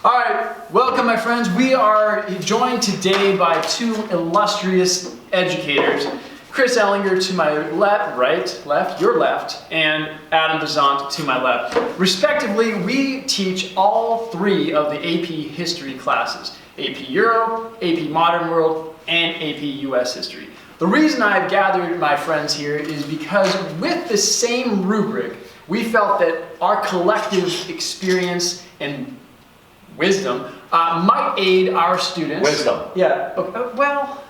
All right, welcome my friends. We are joined today by two illustrious educators. Chris Ellinger to my left, your left, and Adam Bazant to my left. Respectively, we teach all three of the AP history classes, AP Euro, AP Modern World, and AP US History. The reason I've gathered my friends here is because with the same rubric, we felt that our collective experience and wisdom might aid our students. Wisdom. Yeah, well,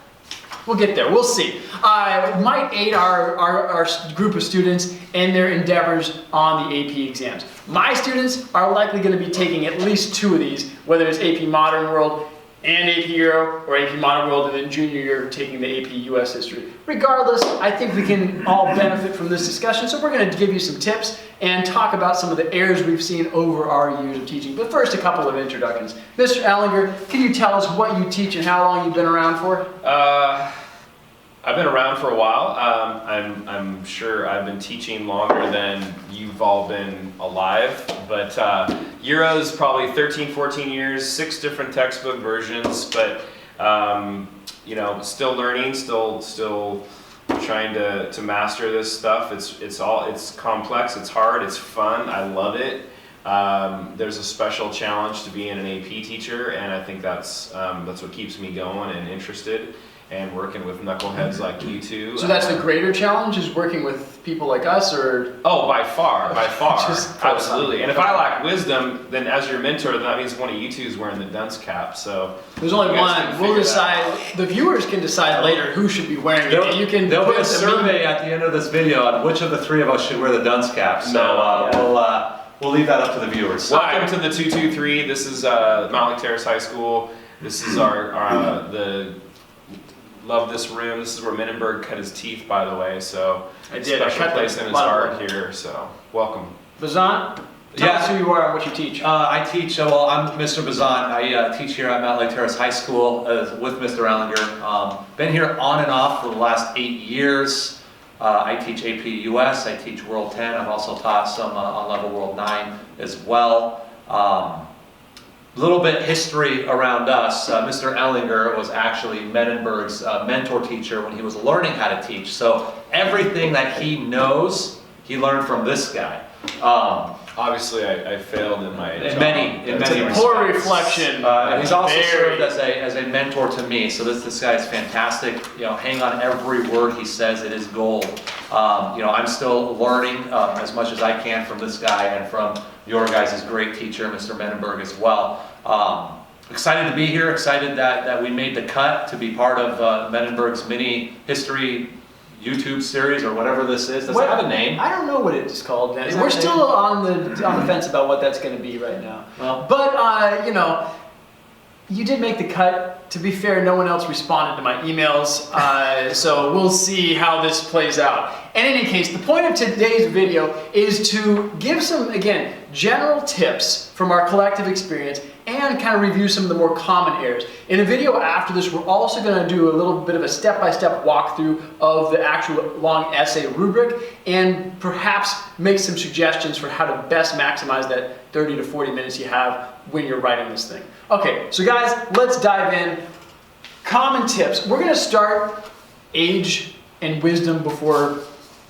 we'll get there, we'll see. Might aid our group of students in their endeavors on the AP exams. My students are likely going to be taking at least two of these, whether it's AP Modern World and AP Euro, or AP Modern World, and then junior year taking the AP US History. Regardless, I think we can all benefit from this discussion, so we're going to give you some tips and talk about some of the errors we've seen over our years of teaching. But first, a couple of introductions. Mr. Ellinger, can you tell us what you teach and how long you've been around for? I've been around for a while. I'm sure I've been teaching longer than you've all been alive, but Euro's probably 13, 14 years, 6 different textbook versions, but you know, still learning, still trying to master this stuff. It's complex, it's hard, it's fun, I love it. There's a special challenge to being an AP teacher, and I think that's what keeps me going and interested. And working with knuckleheads like you two. So that's the greater challenge, is working with people like us, or? Oh, by far, absolutely. And if I lack wisdom, then as your mentor, that means one of you two is wearing the dunce cap, so. There's only one. We'll decide, the viewers can decide later who should be wearing it. There'll be a survey at the end of this video on which of the three of us should wear the dunce cap, so we'll leave that up to the viewers. Welcome to the 223. This is Mount Terrace High School. This is love this room. This is where Menenberg cut his teeth, by the way. So special place in his heart here. So welcome. Bazant, tell us who you are and what you teach. I teach. Well, I'm Mr. Bazant. I teach here at Mount Terrace High School with Mr. Ellinger. Been here on and off for the last 8 years. I teach AP US. I teach World 10. I've also taught some on level World 9 as well. Little bit history around us. Mr. Ellinger was actually Menenberg's mentor teacher when he was learning how to teach. So everything that he knows, he learned from this guy. Obviously, I failed in my job. Many respects. Poor reflection. And he's also served as a mentor to me. So this guy is fantastic. You know, hang on every word he says. It is gold. You know, I'm still learning as much as I can from this guy and from your guys' great teacher, Mr. Menenberg, as well. Excited to be here. Excited that we made the cut to be part of Menenberg's mini history YouTube series, or whatever this is. Does it have a name? I don't know what it's called. We're still on the fence about what that's going to be right now. Well, but you know, you did make the cut. To be fair, no one else responded to my emails, so we'll see how this plays out. In any case, the point of today's video is to give some, again, general tips from our collective experience and kind of review some of the more common errors. In a video after this, we're also going to do a little bit of a step-by-step walkthrough of the actual long essay rubric and perhaps make some suggestions for how to best maximize that 30 to 40 minutes you have when you're writing this thing. Okay, so guys, let's dive in. Common tips. We're going to start age and wisdom before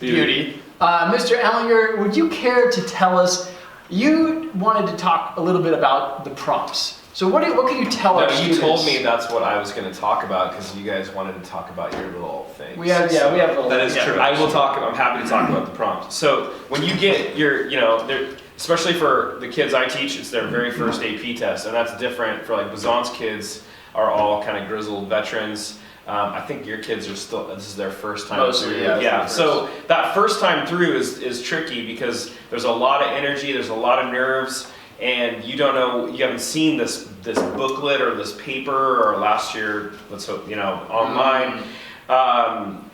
beauty. Mr. Ellinger, would you care to tell us, you wanted to talk a little bit about the prompts. So what can you tell us? You told me that's what I was going to talk about because you guys wanted to talk about your little things. We have a little. That is true. I will talk. I'm happy to talk about the prompts. So when you get your, you know, especially for the kids I teach, it's their very first AP test, and that's different for like Bazant's kids are all kind of grizzled veterans. I think your kids are still, this is their first time Mostly, through. yeah. So that first time through is tricky because there's a lot of energy, there's a lot of nerves, and you don't know, you haven't seen this booklet or this paper, or last year, let's hope, you know, online.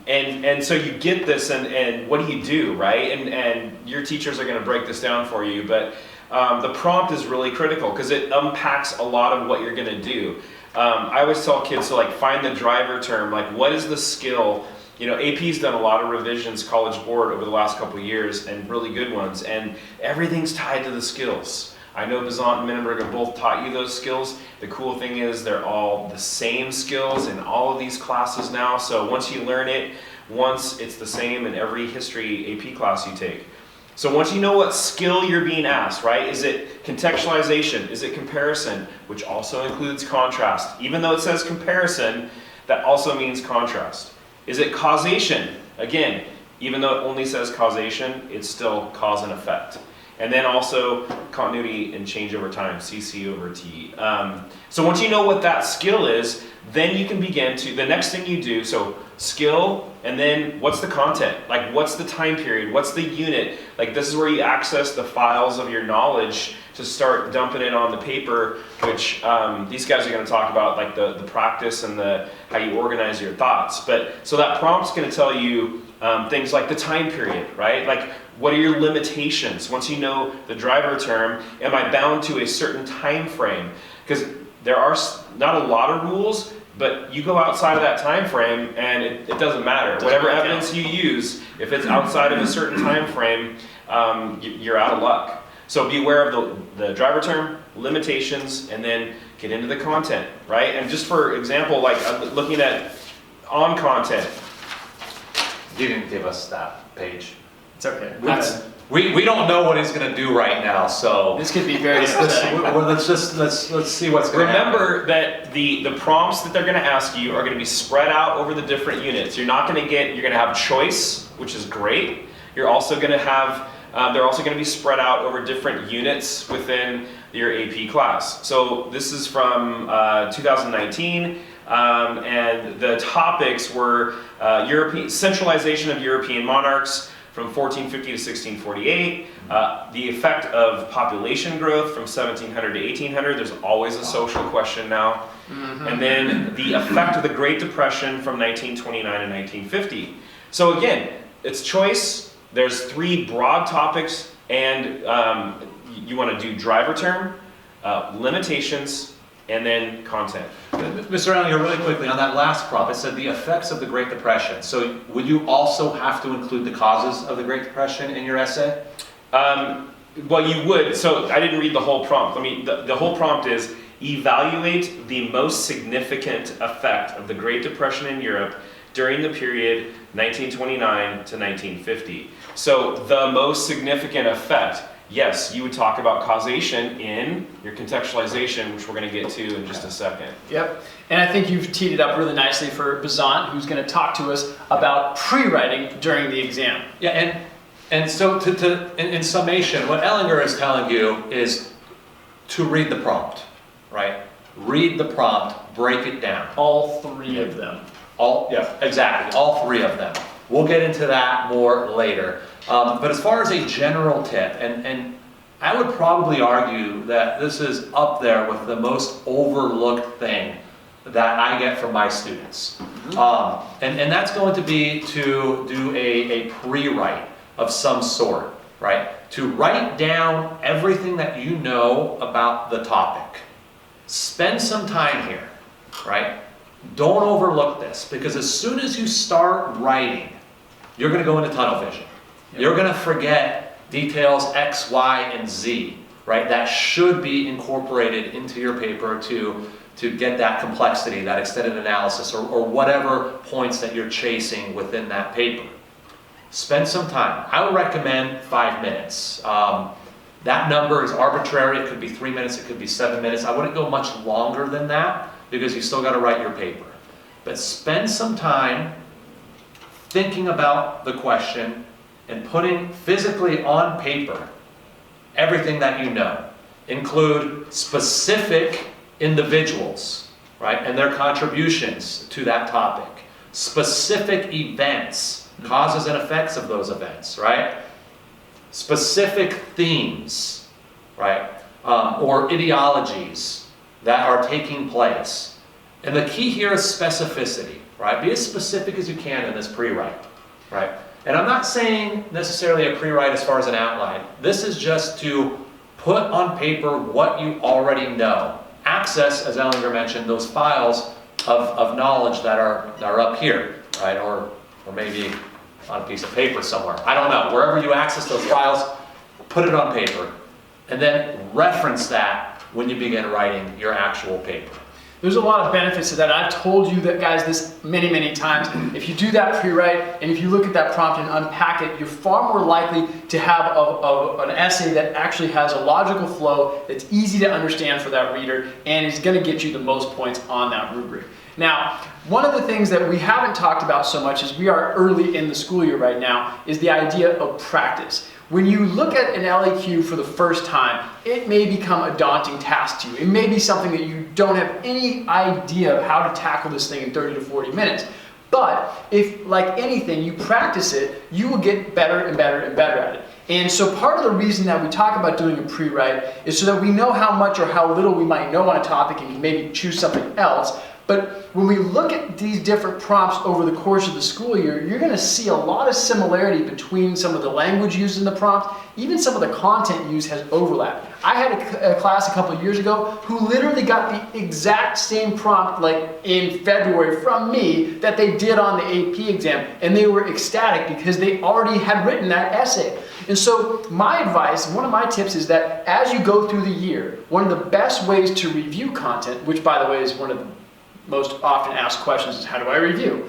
And so you get this, and what do you do, right? And your teachers are going to break this down for you, but the prompt is really critical because it unpacks a lot of what you're going to do. I always tell kids to like find the driver term, like what is the skill. You know, AP's done a lot of revisions, College Board, over the last couple of years, and really good ones, and everything's tied to the skills. I know Bazant and Menenberg have both taught you those skills. The cool thing is they're all the same skills in all of these classes now. So once you learn it, it's the same in every history AP class you take. So once you know what skill you're being asked, right? Is it contextualization? Is it comparison? Which also includes contrast. Even though it says comparison, that also means contrast. Is it causation? Again, even though it only says causation, it's still cause and effect. And then also continuity and change over time, CC over T. So once you know what that skill is, then you can begin to, the next thing you do, so skill, and then what's the content? Like what's the time period? What's the unit? Like this is where you access the files of your knowledge to start dumping it on the paper, which these guys are gonna talk about, like the practice and how you organize your thoughts. But so that prompt's gonna tell you things like the time period, right? Like what are your limitations? Once you know the driver term, am I bound to a certain time frame? Because there are not a lot of rules, but you go outside of that time frame and it doesn't matter. Whatever evidence you use, if it's outside of a certain time frame, you're out of luck. So be aware of the driver term, limitations, and then get into the content, right? And just for example, like looking at on content. You didn't give us that page. It's okay. We don't know what he's going to do right now, so This could be very upsetting. let's see what's going to happen. Remember that the prompts that they're going to ask you are going to be spread out over the different units. You're going to have choice, which is great. You're also going to have, they're also going to be spread out over different units within your AP class. So this is from 2019, and the topics were centralization of European monarchs, from 1450 to 1648, the effect of population growth from 1700 to 1800, there's always a social question now, and then the effect of the Great Depression from 1929 to 1950. So again, it's choice, there's 3 broad topics, and you want to do driver term, limitations, and then content. Mr. Allen, really quickly, on that last prompt, it said the effects of the Great Depression. So would you also have to include the causes of the Great Depression in your essay? Well, you would. So I didn't read the whole prompt. I mean, the whole prompt is evaluate the most significant effect of the Great Depression in Europe during the period 1929 to 1950. So the most significant effect. Yes, you would talk about causation in your contextualization, which we're going to get to in just a second. Yep, and I think you've teed it up really nicely for Bazant, who's going to talk to us about pre-writing during the exam. Yeah, and so in summation, what Ellinger is telling you is to read the prompt, right? Read the prompt, break it down. All 3 of them. Yeah, exactly, all 3 of them. We'll get into that more later. But as far as a general tip, and I would probably argue that this is up there with the most overlooked thing that I get from my students. And that's going to be to do a pre-write of some sort, right? To write down everything that you know about the topic. Spend some time here, right? Don't overlook this, because as soon as you start writing, you're going to go into tunnel vision. You're going to forget details X, Y, and Z, right? That should be incorporated into your paper to get that complexity, that extended analysis, or whatever points that you're chasing within that paper. Spend some time. I would recommend 5 minutes. That number is arbitrary. It could be 3 minutes, it could be 7 minutes. I wouldn't go much longer than that, because you still got to write your paper. But spend some time thinking about the question and putting physically on paper everything that you know. Include specific individuals, right, and their contributions to that topic. Specific events, causes and effects of those events, right? Specific themes, right, or ideologies that are taking place. And the key here is specificity, right? Be as specific as you can in this pre-write, right? And I'm not saying necessarily a pre-write as far as an outline. This is just to put on paper what you already know. Access, as Ellinger mentioned, those files of knowledge that are up here, right? Or maybe on a piece of paper somewhere. I don't know. Wherever you access those files, put it on paper and then reference that when you begin writing your actual paper. There's a lot of benefits to that. I've told you that, guys, this many times. If you do that pre-write, and if you look at that prompt and unpack it, you're far more likely to have an essay that actually has a logical flow, that's easy to understand for that reader, and is going to get you the most points on that rubric. Now, one of the things that we haven't talked about so much, as we are early in the school year right now, is the idea of practice. When you look at an LEQ for the first time, it may become a daunting task to you. It may be something that you don't have any idea of how to tackle this thing in 30 to 40 minutes. But if, like anything, you practice it, you will get better and better and better at it. And so part of the reason that we talk about doing a pre-write is so that we know how much or how little we might know on a topic and can maybe choose something else. But when we look at these different prompts over the course of the school year, you're going to see a lot of similarity between some of the language used in the prompt. Even some of the content used has overlap. I had a class a couple of years ago who literally got the exact same prompt, like in February, from me that they did on the AP exam, and they were ecstatic because they already had written that essay. And so my advice, one of my tips, is that as you go through the year, one of the best ways to review content, which by the way is one of the most often asked questions, is how do I review?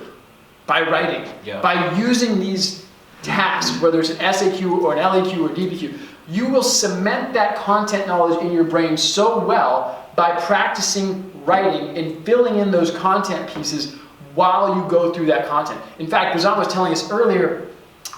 By writing, by using these tasks, whether it's an SAQ or an LEQ or DBQ. You will cement that content knowledge in your brain so well by practicing writing and filling in those content pieces while you go through that content. In fact, Bazan was telling us earlier,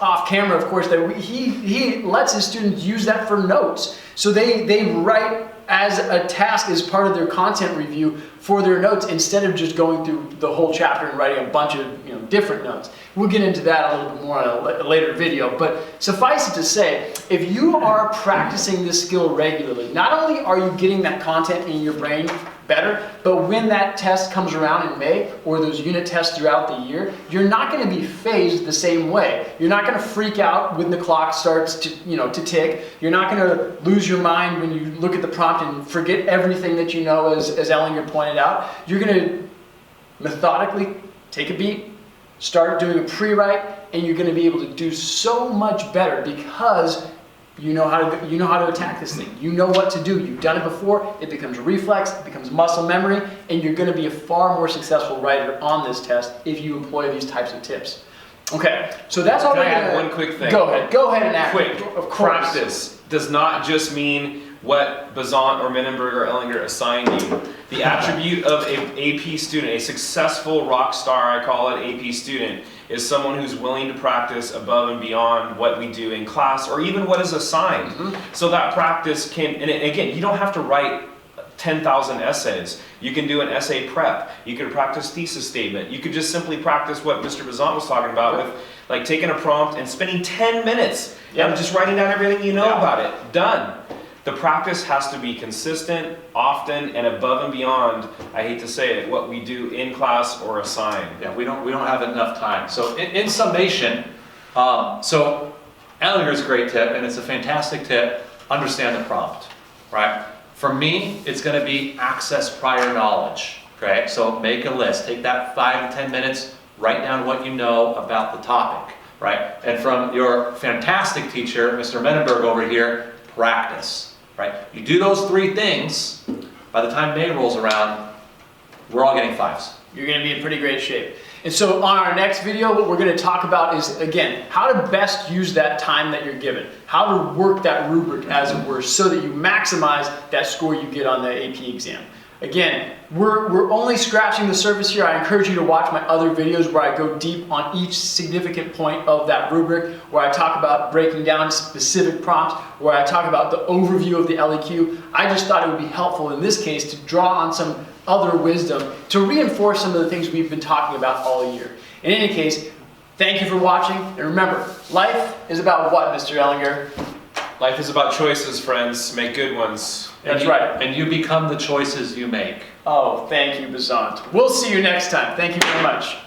off camera of course, that he lets his students use that for notes. So they write as a task as part of their content review for their notes, instead of just going through the whole chapter and writing a bunch of different notes. We'll get into that a little bit more on a later video, but suffice it to say, if you are practicing this skill regularly, not only are you getting that content in your brain better, but when that test comes around in May, or those unit tests throughout the year, you're not going to be phased the same way. You're not going to freak out when the clock starts to tick. You're not going to lose your mind when you look at the prompt and forget everything that you know, as Ellinger pointed out. You're going to methodically take a beat, start doing a pre-write, and you're going to be able to do so much better because you know how to attack this thing. You know what to do. You've done it before. It becomes reflex. It becomes muscle memory, and you're going to be a far more successful writer on this test if you employ these types of tips. Okay, so that's all. Can I add one quick thing? Go ahead and add. Quick. Of course. Practice does not just mean what Bazant or Menenberg or Ellinger assigned you. The attribute of an AP student, a successful rock star, I call it, AP student, is someone who's willing to practice above and beyond what we do in class or even what is assigned. So that practice can, and again, you don't have to write 10,000 essays. You can do an essay prep. You can practice thesis statement. You could just simply practice what Mr. Bazant was talking about with like taking a prompt and spending 10 minutes and just writing down everything you know about it. Done. The practice has to be consistent, often, and above and beyond, I hate to say it, what we do in class or assigned. Yeah, we don't have enough time. So in summation, so Ellinger's great tip, and it's a fantastic tip, understand the prompt, right? For me, it's going to be access prior knowledge, okay? So make a list, take that 5 to 10 minutes, write down what you know about the topic, right? And from your fantastic teacher, Mr. Menenberg over here, practice. Right? You do those 3 things, by the time May rolls around, we're all getting 5s. You're going to be in pretty great shape. And so on our next video, what we're going to talk about is, again, how to best use that time that you're given. How to work that rubric, as it were, so that you maximize that score you get on the AP exam. Again, we're only scratching the surface here. I encourage you to watch my other videos where I go deep on each significant point of that rubric, where I talk about breaking down specific prompts, where I talk about the overview of the LEQ. I just thought it would be helpful in this case to draw on some other wisdom to reinforce some of the things we've been talking about all year. In any case, thank you for watching, and remember, life is about what, Mr. Ellinger? Life is about choices, friends. Make good ones. That's right. And you become the choices you make. Oh, thank you, Bazant. We'll see you next time. Thank you very much.